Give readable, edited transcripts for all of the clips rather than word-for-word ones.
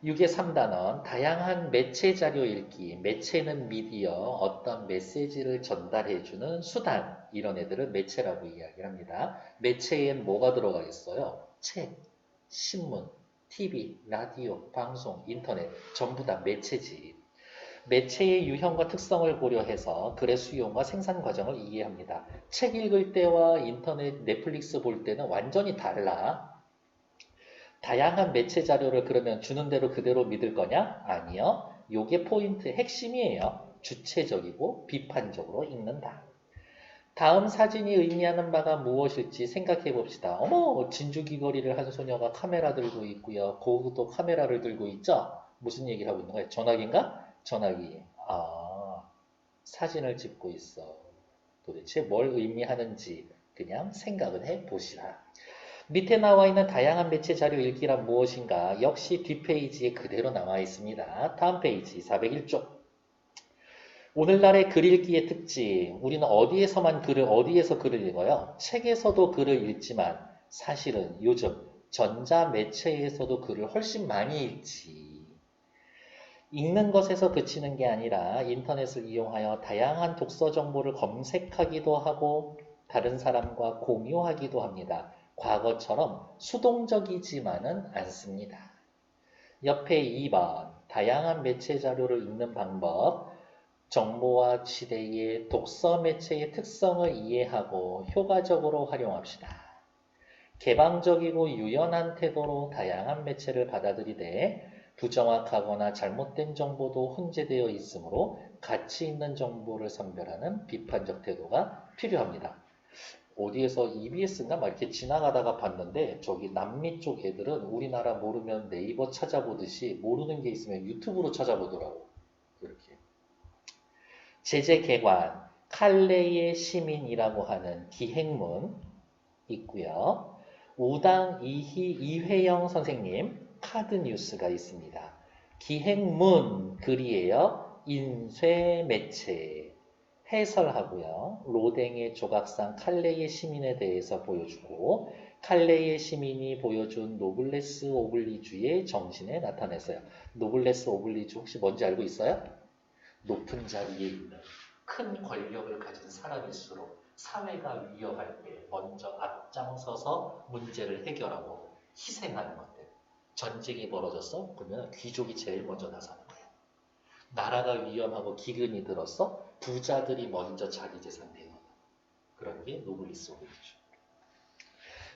6의 3단원, 다양한 매체 자료 읽기. 매체는 미디어, 어떤 메시지를 전달해주는 수단. 이런 애들을 매체라고 이야기를 합니다. 매체엔 뭐가 들어가겠어요? 책, 신문, TV, 라디오, 방송, 인터넷. 전부 다 매체지. 매체의 유형과 특성을 고려해서 글의 수용과 생산 과정을 이해합니다. 책 읽을 때와 인터넷, 넷플릭스 볼 때는 완전히 달라. 다양한 매체 자료를 그러면 주는 대로 그대로 믿을 거냐? 아니요. 요게 포인트 핵심이에요. 주체적이고 비판적으로 읽는다. 다음 사진이 의미하는 바가 무엇일지 생각해 봅시다. 어머, 진주 귀걸이를 한 소녀가 카메라 들고 있고요. 거기도 카메라를 들고 있죠? 무슨 얘기를 하고 있는 거예요? 전화기인가? 전화기. 아, 사진을 찍고 있어. 도대체 뭘 의미하는지 그냥 생각을 해 보시라. 밑에 나와 있는 다양한 매체 자료 읽기란 무엇인가? 역시 뒷페이지에 그대로 나와 있습니다. 다음 페이지 401쪽. 오늘날의 글 읽기의 특징. 우리는 어디에서 글을 읽어요? 책에서도 글을 읽지만 사실은 요즘 전자 매체에서도 글을 훨씬 많이 읽지. 읽는 것에서 그치는 게 아니라 인터넷을 이용하여 다양한 독서 정보를 검색하기도 하고 다른 사람과 공유하기도 합니다. 과거처럼 수동적이지만은 않습니다. 옆에 2번 다양한 매체 자료를 읽는 방법. 정보와 시대의 독서 매체의 특성을 이해하고 효과적으로 활용합시다. 개방적이고 유연한 태도로 다양한 매체를 받아들이되 부정확하거나 잘못된 정보도 혼재되어 있으므로 가치 있는 정보를 선별하는 비판적 태도가 필요합니다. 어디에서 EBS인가 막 이렇게 지나가다가 봤는데 저기 남미 쪽 애들은 우리나라 모르면 네이버 찾아보듯이 모르는 게 있으면 유튜브로 찾아보더라고. 이렇게. 제재개관, 칼레의 시민이라고 하는 기행문 있고요. 우당 이회영 선생님 카드뉴스가 있습니다. 기행문 글이에요. 인쇄매체 해설하고요. 로댕의 조각상 칼레의 시민에 대해서 보여주고 칼레의 시민이 보여준 노블레스 오블리주의 정신에 나타냈어요. 노블레스 오블리주 혹시 뭔지 알고 있어요? 높은 자리에 있는 큰 권력을 가진 사람일수록 사회가 위험할 때 먼저 앞장서서 문제를 해결하고 희생하는 것들. 전쟁이 벌어졌어? 그러면 귀족이 제일 먼저 나서는 거야. 나라가 위험하고 기근이 들었어? 부자들이 먼저 자기 재산 내놓는 그런 게 노블리스 오블리주.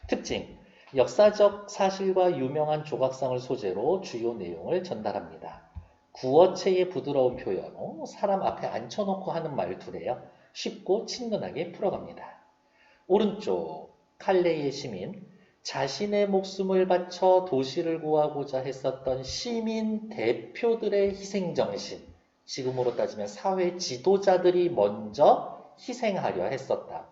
특징. 역사적 사실과 유명한 조각상을 소재로 주요 내용을 전달합니다. 구어체의 부드러운 표현, 사람 앞에 앉혀놓고 하는 말투래요. 쉽고 친근하게 풀어갑니다. 오른쪽, 칼레의 시민, 자신의 목숨을 바쳐 도시를 구하고자 했었던 시민 대표들의 희생정신, 지금으로 따지면 사회 지도자들이 먼저 희생하려 했었다.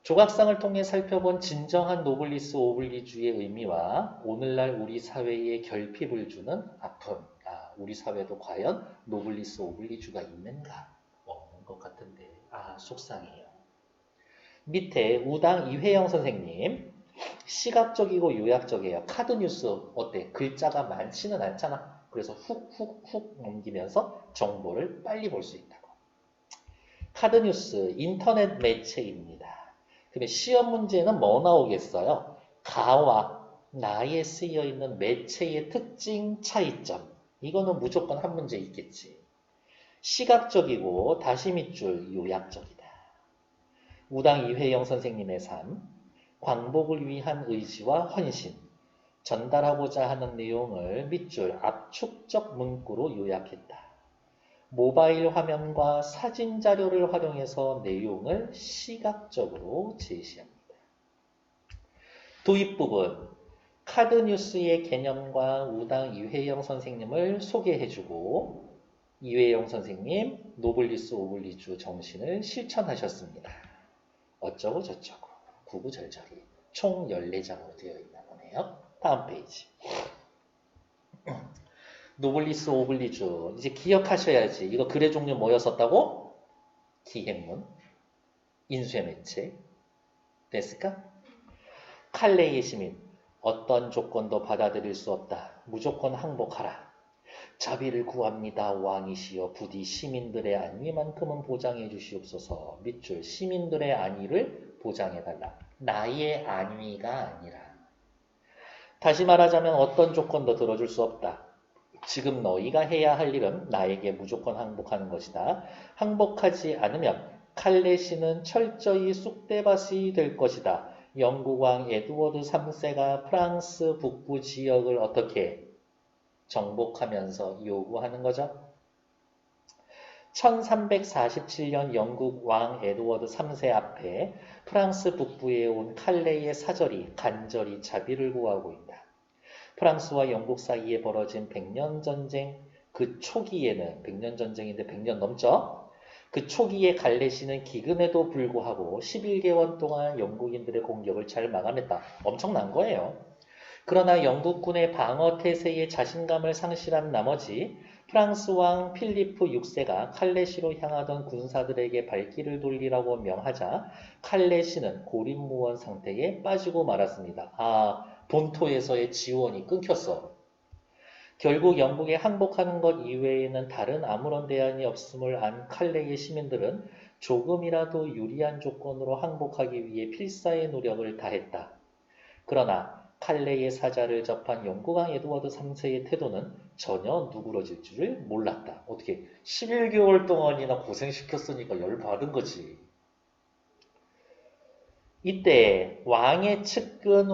조각상을 통해 살펴본 진정한 노블리스 오블리주의 의미와 오늘날 우리 사회에 결핍을 주는 아픔, 우리 사회도 과연 노블리스 오블리주가 있는가? 없는 것 같은데, 속상해요. 밑에 우당 이회영 선생님, 시각적이고 요약적이에요. 카드뉴스 어때? 글자가 많지는 않잖아. 그래서 훅훅훅 넘기면서 정보를 빨리 볼 수 있다고. 카드뉴스, 인터넷 매체입니다. 그러면 시험 문제는 뭐 나오겠어요? 가와 나에 쓰여 있는 매체의 특징, 차이점. 이거는 무조건 한 문제 있겠지. 시각적이고 다시 밑줄 요약적이다. 우당 이회영 선생님의 삶, 광복을 위한 의지와 헌신, 전달하고자 하는 내용을 밑줄 압축적 문구로 요약했다. 모바일 화면과 사진 자료를 활용해서 내용을 시각적으로 제시합니다. 도입 부분, 카드뉴스의 개념과 우당 이회영 선생님을 소개해주고 이회영 선생님 노블리스 오블리주 정신을 실천하셨습니다. 어쩌고 저쩌고 구구절절이 총 14장으로 되어 있나 보네요. 다음 페이지. 노블리스 오블리주 이제 기억하셔야지. 이거 글의 종류 뭐였었다고? 기행문, 인쇄매체 됐을까? 칼레의 시민 어떤 조건도 받아들일 수 없다. 무조건 항복하라. 자비를 구합니다. 왕이시여 부디 시민들의 안위만큼은 보장해 주시옵소서. 밑줄 시민들의 안위를 보장해달라. 나의 안위가 아니라. 다시 말하자면 어떤 조건도 들어줄 수 없다. 지금 너희가 해야 할 일은 나에게 무조건 항복하는 것이다. 항복하지 않으면 칼렛이는 철저히 쑥대밭이 될 것이다. 영국 왕 에드워드 3세가 프랑스 북부 지역을 어떻게 정복하면서 요구하는 거죠? 1347년 영국 왕 에드워드 3세 앞에 프랑스 북부에 온 칼레의 사절이 간절히 자비를 구하고 있다. 프랑스와 영국 사이에 벌어진 100년 전쟁, 그 초기에는 100년 전쟁인데 100년 넘죠? 그 초기에 갈레시는 기근에도 불구하고 11개월 동안 영국인들의 공격을 잘 막아냈다. 엄청난 거예요. 그러나 영국군의 방어 태세에 자신감을 상실한 나머지 프랑스 왕 필리프 6세가 칼레시로 향하던 군사들에게 발길을 돌리라고 명하자 칼레시는 고립무원 상태에 빠지고 말았습니다. 본토에서의 지원이 끊겼어. 결국 영국에 항복하는 것 이외에는 다른 아무런 대안이 없음을 안 칼레의 시민들은 조금이라도 유리한 조건으로 항복하기 위해 필사의 노력을 다했다. 그러나 칼레의 사자를 접한 영국왕 에드워드 3세의 태도는 전혀 누그러질 줄을 몰랐다. 어떻게 11개월 동안이나 고생시켰으니까 열받은 거지. 이때 왕의 측근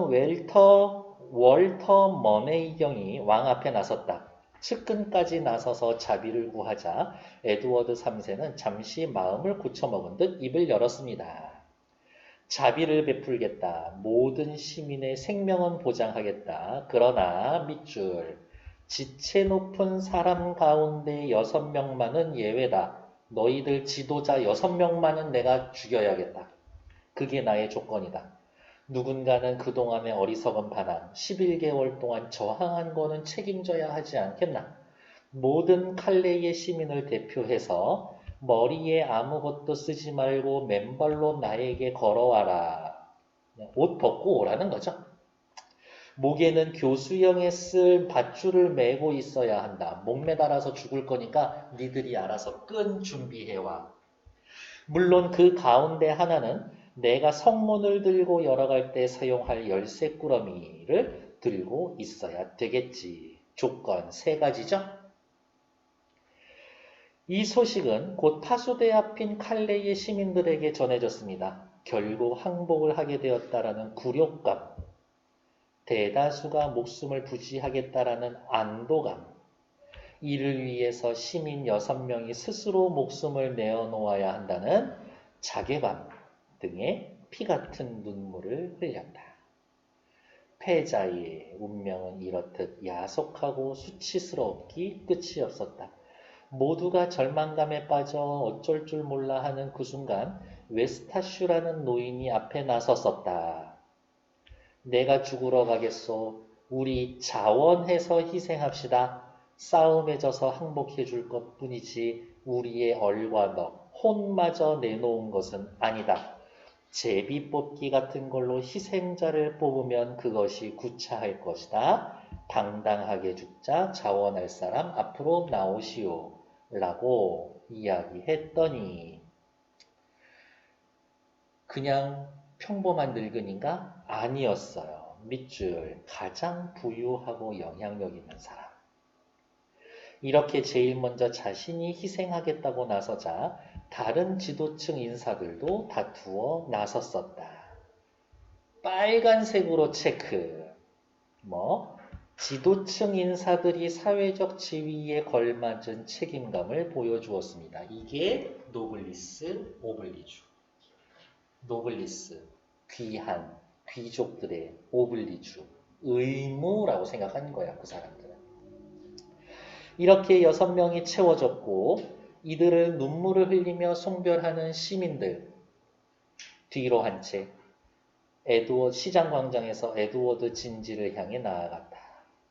월터 머네이경이 왕 앞에 나섰다. 측근까지 나서서 자비를 구하자 에드워드 3세는 잠시 마음을 고쳐먹은 듯 입을 열었습니다. 자비를 베풀겠다. 모든 시민의 생명은 보장하겠다. 그러나 밑줄 지체 높은 사람 가운데 6명만은 예외다. 너희들 지도자 6명만은 내가 죽여야겠다. 그게 나의 조건이다. 누군가는 그동안의 어리석은 반항, 11개월 동안 저항한 거는 책임져야 하지 않겠나? 모든 칼레의 시민을 대표해서 머리에 아무것도 쓰지 말고 맨발로 나에게 걸어와라. 옷 벗고 오라는 거죠. 목에는 교수형에 쓸 밧줄을 메고 있어야 한다. 목 매달아서 죽을 거니까 니들이 알아서 끈 준비해와. 물론 그 가운데 하나는 내가 성문을 들고 열어갈 때 사용할 열쇠 꾸러미를 들고 있어야 되겠지. 조건 3가지죠. 이 소식은 곧 파수대 앞인 칼레의 시민들에게 전해졌습니다. 결국 항복을 하게 되었다라는 굴욕감, 대다수가 목숨을 부지하겠다라는 안도감, 이를 위해서 시민 6명이 스스로 목숨을 내어놓아야 한다는 자괴감 등의 피 같은 눈물을 흘렸다. 패자의 운명은 이렇듯 야속하고 수치스럽기 끝이 없었다. 모두가 절망감에 빠져 어쩔 줄 몰라 하는 그 순간 웨스타슈라는 노인이 앞에 나섰었다. 내가 죽으러 가겠소. 우리 자원해서 희생합시다. 싸움에 져서 항복해 줄 것뿐이지 우리의 얼과 너, 혼마저 내놓은 것은 아니다. 제비 뽑기 같은 걸로 희생자를 뽑으면 그것이 구차할 것이다. 당당하게 죽자. 자원할 사람 앞으로 나오시오. 라고 이야기했더니 그냥 평범한 늙은이가 아니었어요. 밑줄 가장 부유하고 영향력 있는 사람. 이렇게 제일 먼저 자신이 희생하겠다고 나서자 다른 지도층 인사들도 다투어 나섰었다. 빨간색으로 체크. 지도층 인사들이 사회적 지위에 걸맞은 책임감을 보여주었습니다. 이게 노블리스 오블리주. 노블리스, 귀한, 귀족들의 오블리주, 의무라고 생각하는 거야, 그 사람들은. 이렇게 6명이 채워졌고 이들을 눈물을 흘리며 송별하는 시민들 뒤로 한 채 에드워드 시장 광장에서 에드워드 진지를 향해 나아갔다.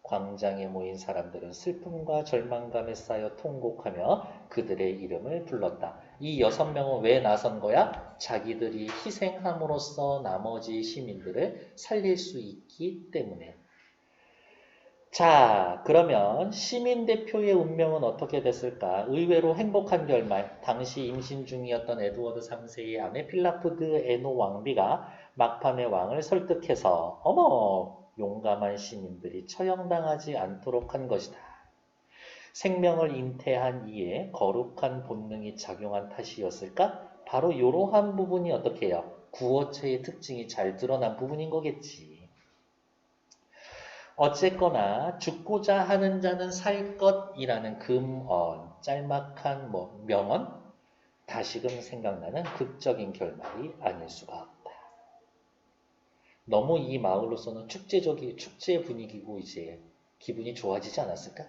광장에 모인 사람들은 슬픔과 절망감에 쌓여 통곡하며 그들의 이름을 불렀다. 이 6명은 왜 나선 거야? 자기들이 희생함으로써 나머지 시민들을 살릴 수 있기 때문에. 자, 그러면 시민 대표의 운명은 어떻게 됐을까? 의외로 행복한 결말. 당시 임신 중이었던 에드워드 3세의 아내 필라프드 에노 왕비가 막판에 왕을 설득해서 어머, 용감한 시민들이 처형당하지 않도록 한 것이다. 생명을 잉태한 이에 거룩한 본능이 작용한 탓이었을까? 바로 이러한 부분이 어떻게 해요? 구어체의 특징이 잘 드러난 부분인 거겠지. 어쨌거나 죽고자 하는 자는 살 것이라는 금언, 짤막한 명언, 다시금 생각나는 극적인 결말이 아닐 수가 없다. 너무 이 마을로서는 축제 분위기고 이제 기분이 좋아지지 않았을까?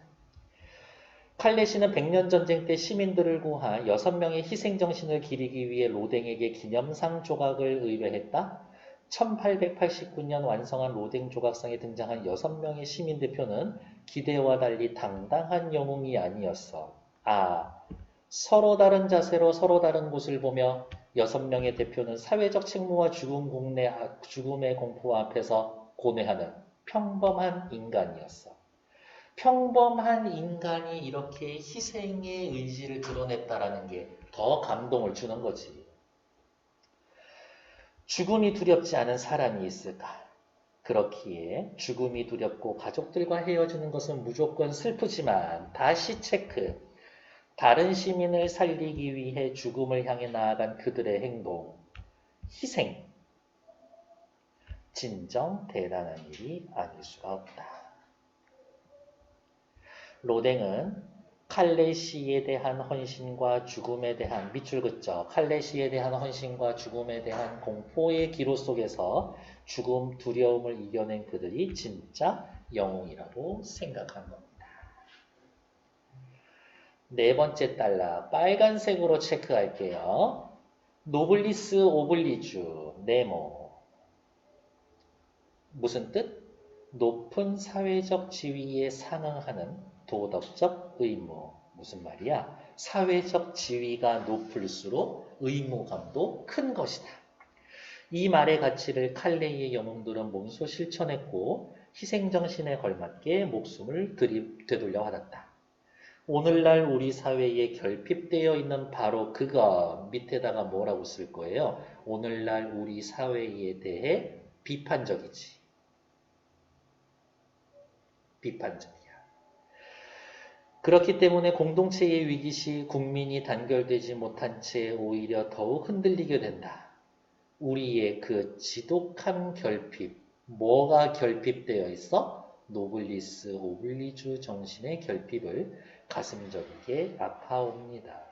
칼레시는 100년 전쟁 때 시민들을 구한 6명의 희생정신을 기리기 위해 로댕에게 기념상 조각을 의뢰했다. 1889년 완성한 로댕 조각상에 등장한 6명의 시민 대표는 기대와 달리 당당한 영웅이 아니었어. 서로 다른 자세로 서로 다른 곳을 보며 6명의 대표는 사회적 책무와 죽음의 공포 앞에서 고뇌하는 평범한 인간이었어. 평범한 인간이 이렇게 희생의 의지를 드러냈다라는 게 더 감동을 주는 거지. 죽음이 두렵지 않은 사람이 있을까? 그렇기에 죽음이 두렵고 가족들과 헤어지는 것은 무조건 슬프지만 다시 체크. 다른 시민을 살리기 위해 죽음을 향해 나아간 그들의 행동, 희생. 진정 대단한 일이 아닐 수가 없다. 로댕은 칼레시에 대한 헌신과 죽음에 대한 밑줄 긋죠. 칼레시에 대한 헌신과 죽음에 대한 공포의 기로 속에서 죽음, 두려움을 이겨낸 그들이 진짜 영웅이라고 생각한 겁니다. 네 번째 달러, 빨간색으로 체크할게요. 노블리스 오블리주, 네모. 무슨 뜻? 높은 사회적 지위에 상응하는 도덕적 의무. 무슨 말이야? 사회적 지위가 높을수록 의무감도 큰 것이다. 이 말의 가치를 칼레이의 영웅들은 몸소 실천했고 희생정신에 걸맞게 목숨을 되돌려 받았다. 오늘날 우리 사회에 결핍되어 있는 바로 그거 밑에다가 뭐라고 쓸 거예요? 오늘날 우리 사회에 대해 비판적이지. 비판적이야. 그렇기 때문에 공동체의 위기시 국민이 단결되지 못한 채 오히려 더욱 흔들리게 된다. 우리의 그 지독한 결핍, 뭐가 결핍되어 있어? 노블리스 오블리주 정신의 결핍을 가슴저리게 아파옵니다.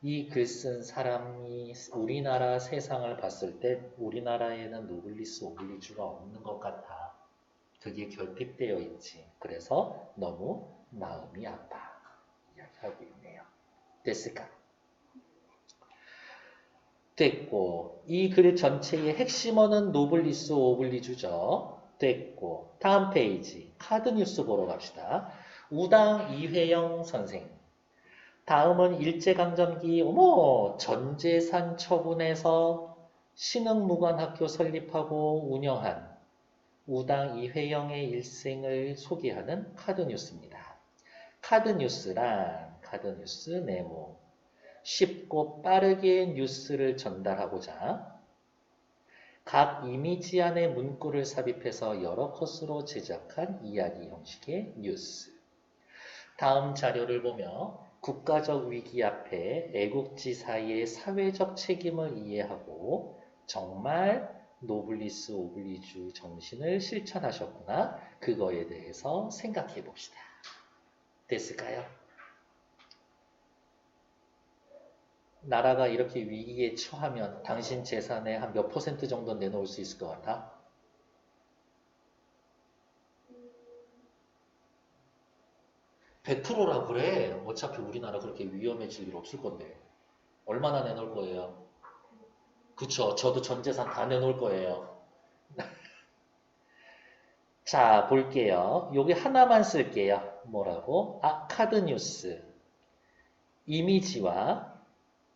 이 글 쓴 사람이 우리나라 세상을 봤을 때 우리나라에는 노블리스 오블리주가 없는 것 같아. 그게 결핍되어 있지. 그래서 너무 마음이 아파. 이야기하고 있네요. 됐을까? 됐고, 이 글 전체의 핵심어는 노블리스 오블리주죠. 됐고, 다음 페이지 카드 뉴스 보러 갑시다. 우당 이회영 선생. 다음은 일제강점기 전재산 처분해서 신흥무관학교 설립하고 운영한 우당 이회영의 일생을 소개하는 카드 뉴스입니다. 카드 뉴스 네모. 쉽고 빠르게 뉴스를 전달하고자 각 이미지 안에 문구를 삽입해서 여러 컷으로 제작한 이야기 형식의 뉴스. 다음 자료를 보며 국가적 위기 앞에 애국지사의 사회적 책임을 이해하고 정말 노블리스 오블리주 정신을 실천하셨구나. 그거에 대해서 생각해 봅시다. 됐을까요? 나라가 이렇게 위기에 처하면 당신 재산의 한 몇 % 정도 내놓을 수 있을 것 같아? (100%라) 그래. 어차피 우리나라 그렇게 위험해질 일 없을 건데. 얼마나 내놓을 거예요? 그쵸. 저도 전 재산 다 내놓을 거예요. 자, 볼게요. 여기 하나만 쓸게요. 뭐라고? 카드뉴스. 이미지와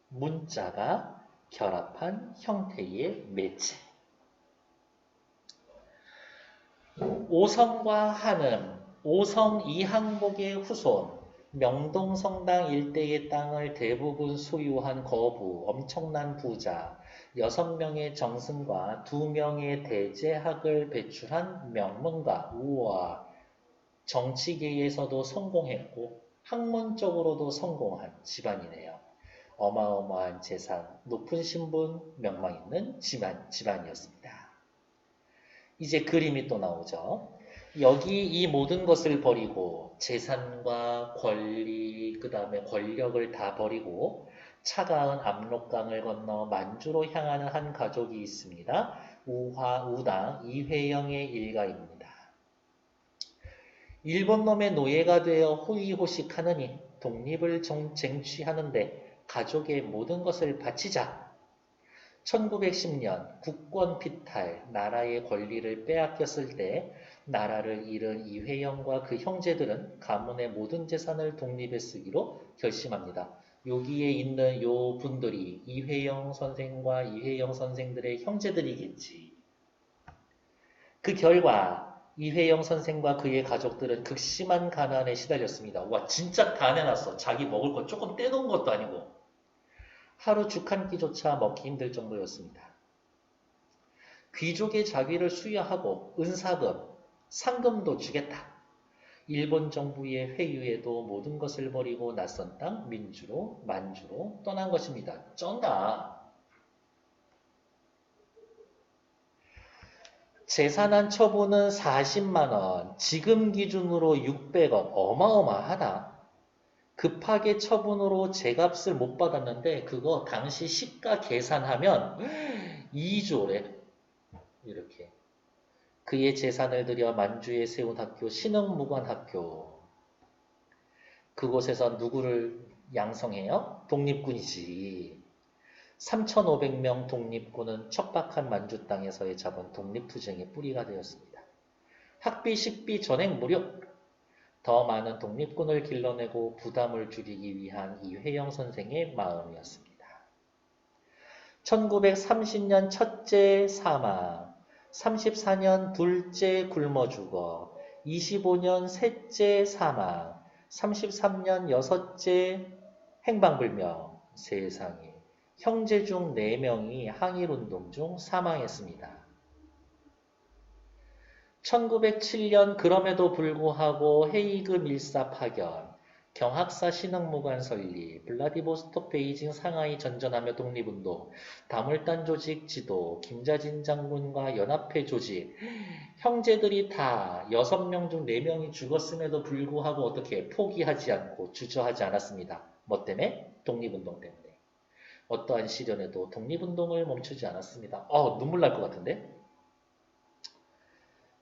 문자가 결합한 형태의 매체. 오성과 한음, 오성 이항복의 후손, 명동성당 일대의 땅을 대부분 소유한 거부, 엄청난 부자, 6명의 정승과 2명의 대제학을 배출한 명문가, 우와, 정치계에서도 성공했고 학문적으로도 성공한 집안이네요. 어마어마한 재산, 높은 신분, 명망 있는 집안이었습니다. 이제 그림이 또 나오죠. 여기 이 모든 것을 버리고 재산과 권리, 그 다음에 권력을 다 버리고 차가운 압록강을 건너 만주로 향하는 한 가족이 있습니다. 우당 이회영의 일가입니다. 일본 놈의 노예가 되어 호의호식하느니 독립을 쟁취하는데 가족의 모든 것을 바치자. 1910년 국권 피탈, 나라의 권리를 빼앗겼을 때 나라를 잃은 이회영과 그 형제들은 가문의 모든 재산을 독립에 쓰기로 결심합니다. 여기에 있는 요 분들이 이회영 선생과 이회영 선생들의 형제들이겠지. 그 결과 이회영 선생과 그의 가족들은 극심한 가난에 시달렸습니다. 와, 진짜 다 내놨어. 자기 먹을 거 조금 떼놓은 것도 아니고. 하루 죽 한 끼조차 먹기 힘들 정도였습니다. 귀족의 자귀를 수여하고 은사금, 상금도 주겠다. 일본 정부의 회유에도 모든 것을 버리고 낯선 땅 민주로 만주로 떠난 것입니다. 쩐다. 재산한 처분은 40만 원, 지금 기준으로 600원, 어마어마하다. 급하게 처분으로 제값을 못 받았는데 그거 당시 시가 계산하면 2조래. 이렇게. 그의 재산을 들여 만주에 세운 학교 신흥무관학교. 그곳에서 누구를 양성해요? 독립군이지. 3,500명 독립군은 척박한 만주 땅에서의 잡은 독립투쟁의 뿌리가 되었습니다. 학비, 식비, 전액 무료. 더 많은 독립군을 길러내고 부담을 줄이기 위한 이회영 선생의 마음이었습니다. 1930년 첫째 사망, 34년 둘째 굶어 죽어, 25년 셋째 사망, 33년 여섯째 행방불명. 세상에. 형제 중 4명이 항일운동 중 사망했습니다. 1907년 그럼에도 불구하고 헤이그 밀사 파견, 경학사 신흥무관 설립, 블라디보스톡 베이징 상하이 전전하며 독립운동, 다물단 조직 지도, 김자진 장군과 연합회 조직, 형제들이 다 6명 중 4명이 죽었음에도 불구하고 어떻게 포기하지 않고 주저하지 않았습니다. 뭐 때문에? 독립운동 때문에. 어떠한 시련에도 독립운동을 멈추지 않았습니다. 눈물 날 것 같은데?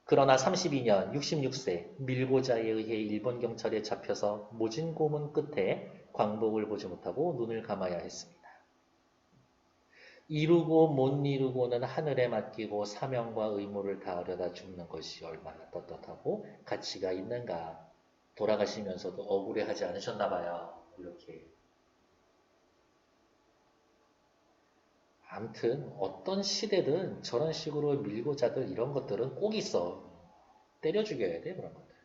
그러나 32년 66세 밀고자에 의해 일본 경찰에 잡혀서 모진 고문 끝에 광복을 보지 못하고 눈을 감아야 했습니다. 이루고 못 이루고는 하늘에 맡기고 사명과 의무를 다하려다 죽는 것이 얼마나 떳떳하고 가치가 있는가. 돌아가시면서도 억울해하지 않으셨나 봐요. 이렇게. 아무튼 어떤 시대든 저런 식으로 밀고자들 이런 것들은 꼭 있어. 때려 죽여야 돼 그런 것들.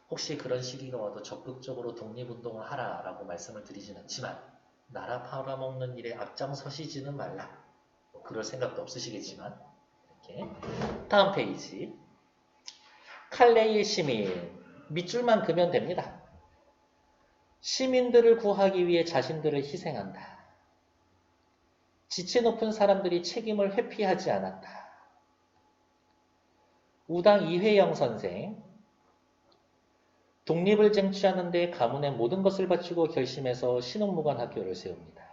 혹시 그런 시기가 와도 적극적으로 독립운동을 하라라고 말씀을 드리진 않지만 나라 팔아먹는 일에 앞장서시지는 말라. 그럴 생각도 없으시겠지만 이렇게. 다음 페이지. 칼레이 시민. 밑줄만 그면 됩니다. 시민들을 구하기 위해 자신들을 희생한다. 지체 높은 사람들이 책임을 회피하지 않았다. 우당 이회영 선생. 독립을 쟁취하는 데 가문의 모든 것을 바치고 결심해서 신흥무관 학교를 세웁니다.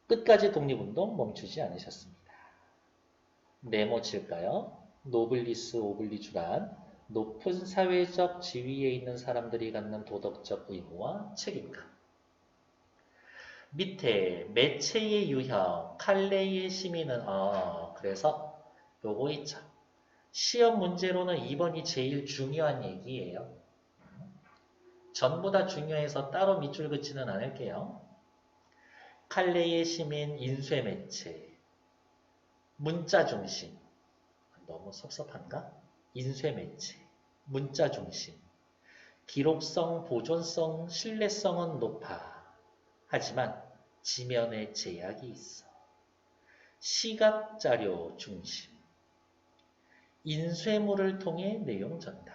끝까지 독립운동 멈추지 않으셨습니다. 네모 칠까요? 노블리스 오블리주란 높은 사회적 지위에 있는 사람들이 갖는 도덕적 의무와 책임감. 밑에 매체의 유형, 칼레이의 시민은 그래서 요거 있죠. 시험 문제로는 2번이 제일 중요한 얘기예요. 전부 다 중요해서 따로 밑줄 긋지는 않을게요. 칼레의 시민 인쇄 매체, 문자 중심. 너무 섭섭한가? 인쇄 매체, 문자 중심. 기록성, 보존성, 신뢰성은 높아. 하지만 지면에 제약이 있어. 시각 자료 중심. 인쇄물을 통해 내용 전달.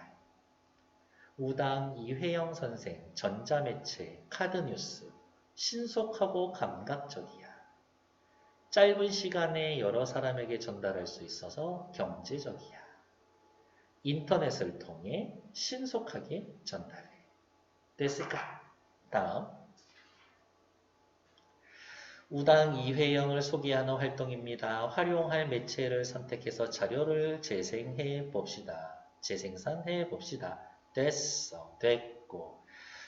우당 이회영 선생, 전자매체, 카드뉴스. 신속하고 감각적이야. 짧은 시간에 여러 사람에게 전달할 수 있어서 경제적이야. 인터넷을 통해 신속하게 전달해. 됐을까? 다음. 우당 이회영을 소개하는 활동입니다. 활용할 매체를 선택해서 자료를 재생해 봅시다. 재생산해 봅시다. 됐어. 됐고.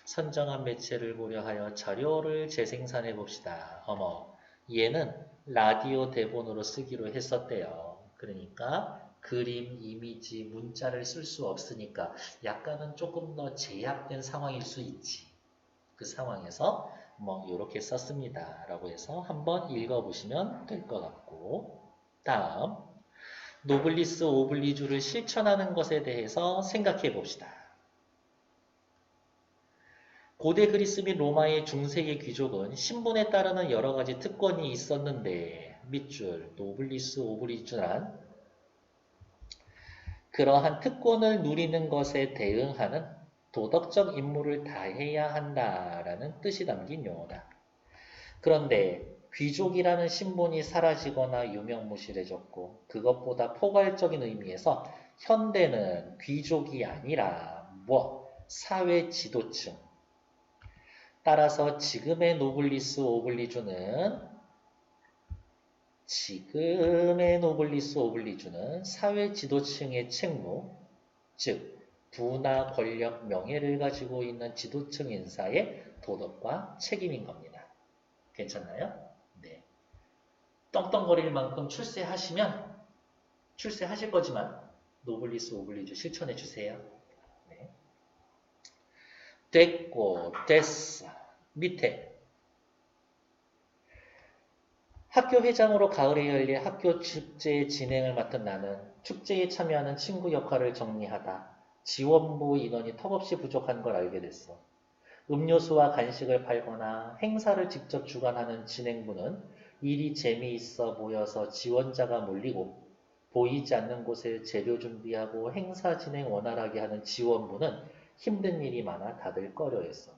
선정한 매체를 고려하여 자료를 재생산해 봅시다. 어머, 얘는 라디오 대본으로 쓰기로 했었대요. 그러니까 그림, 이미지, 문자를 쓸 수 없으니까 약간은 조금 더 제약된 상황일 수 있지. 그 상황에서 뭐 이렇게 썼습니다. 라고 해서 한번 읽어보시면 될 것 같고, 다음 노블리스 오블리주를 실천하는 것에 대해서 생각해 봅시다. 고대 그리스 및 로마의 중세의 귀족은 신분에 따르는 여러 가지 특권이 있었는데 밑줄 노블리스 오블리주란 그러한 특권을 누리는 것에 대응하는 도덕적 임무를 다해야 한다라는 뜻이 담긴 용어다. 그런데 귀족이라는 신분이 사라지거나 유명무실해졌고 그것보다 포괄적인 의미에서 현대는 귀족이 아니라 사회 지도층. 따라서 지금의 노블리스 오블리주는 사회 지도층의 책무, 즉 부나 권력, 명예를 가지고 있는 지도층 인사의 도덕과 책임인 겁니다. 괜찮나요? 네. 떵떵거릴 만큼 출세하실 거지만 노블리스 오블리주 실천해 주세요. 네. 됐고, 됐어. 밑에 학교 회장으로 가을에 열릴 학교 축제 진행을 맡은 나는 축제에 참여하는 친구 역할을 정리하다 지원부 인원이 턱없이 부족한 걸 알게 됐어. 음료수와 간식을 팔거나 행사를 직접 주관하는 진행부는 일이 재미있어 보여서 지원자가 몰리고 보이지 않는 곳에 재료 준비하고 행사 진행 원활하게 하는 지원부는 힘든 일이 많아 다들 꺼려했어.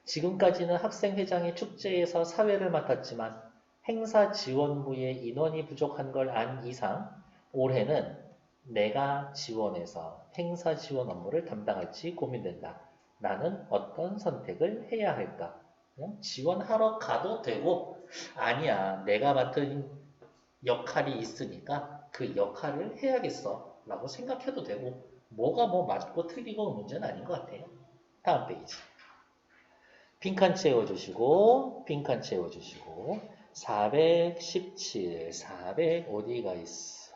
지금까지는 학생회장이 축제에서 사회를 맡았지만 행사 지원부의 인원이 부족한 걸 안 이상 올해는 내가 지원해서 행사 지원 업무를 담당할지 고민된다. 나는 어떤 선택을 해야 할까? 그냥 지원하러 가도 되고 아니야 내가 맡은 역할이 있으니까 그 역할을 해야겠어 라고 생각해도 되고 뭐가 맞고 틀리고 문제는 아닌 것 같아요. 다음 페이지. 빈칸 채워주시고 417, 400 어디가 있어?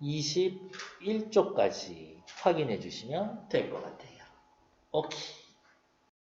21쪽까지 확인해 주시면 될 것 같아요. 오케이.